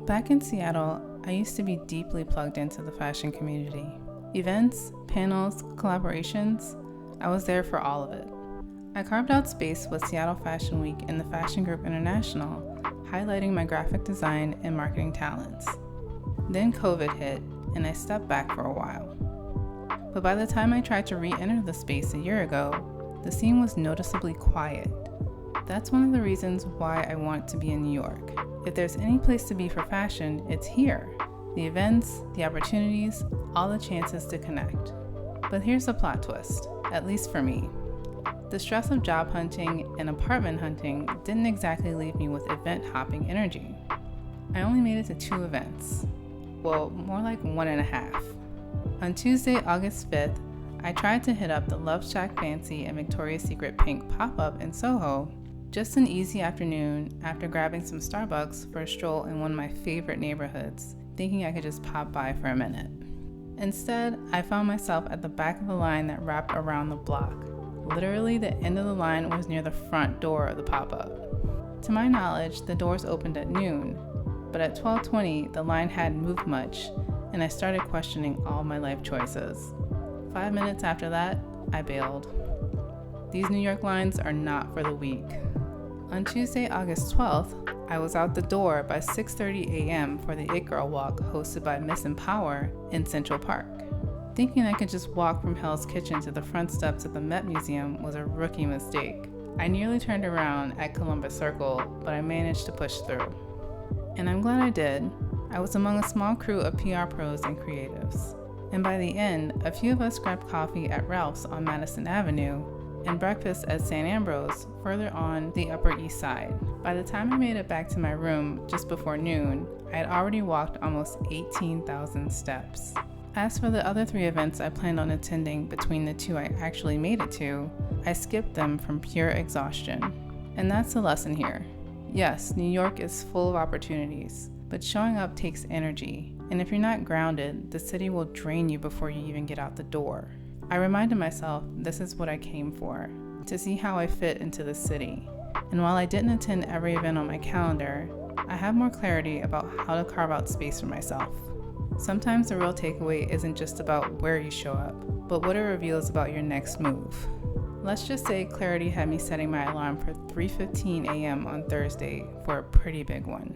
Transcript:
Back in Seattle, I used to be deeply plugged into the fashion community. Events, panels, collaborations, I was there for all of it. I carved out space with Seattle Fashion Week and the Fashion Group International, highlighting my graphic design and marketing talents. Then COVID hit, and I stepped back for a while. But by the time I tried to re-enter the space a year ago, the scene was noticeably quiet. That's one of the reasons why I want to be in New York. If there's any place to be for fashion, it's here. The events, the opportunities, all the chances to connect. But here's the plot twist, at least for me. The stress of job hunting and apartment hunting didn't exactly leave me with event hopping energy. I only made it to 2 events. Well, more like 1.5. On Tuesday, August 5th, I tried to hit up the LoveShackFancy and Victoria's Secret Pink pop-up in SoHo. Just an easy afternoon after grabbing some Starbucks for a stroll in one of my favorite neighborhoods, thinking I could just pop by for a minute. Instead, I found myself at the back of the line that wrapped around the block. Literally, the end of the line was near the front door of the pop-up. To my knowledge, the doors opened at noon, but at 12:20, the line hadn't moved much, and I started questioning all my life choices. 5 minutes after that, I bailed. These New York lines are not for the weak. On Tuesday, August 12th, I was out the door by 6:30 a.m. for the It Girl Walk hosted by Miss Empower in Central Park. Thinking I could just walk from Hell's Kitchen to the front steps of the Met Museum was a rookie mistake. I nearly turned around at Columbus Circle, but I managed to push through. And I'm glad I did. I was among a small crew of PR pros and creatives. And by the end, a few of us grabbed coffee at Ralph's on Madison Avenue and breakfast at St. Ambrose further on the Upper East Side. By the time I made it back to my room just before noon, I had already walked almost 18,000 steps. As for the other 3 events I planned on attending between the 2 I actually made it to, I skipped them from pure exhaustion. And that's the lesson here. Yes, New York is full of opportunities, but showing up takes energy. And if you're not grounded, the city will drain you before you even get out the door. I reminded myself this is what I came for, to see how I fit into the city. And while I didn't attend every event on my calendar, I have more clarity about how to carve out space for myself. Sometimes the real takeaway isn't just about where you show up, but what it reveals about your next move. Let's just say clarity had me setting my alarm for 3:15 a.m. on Thursday for a pretty big one.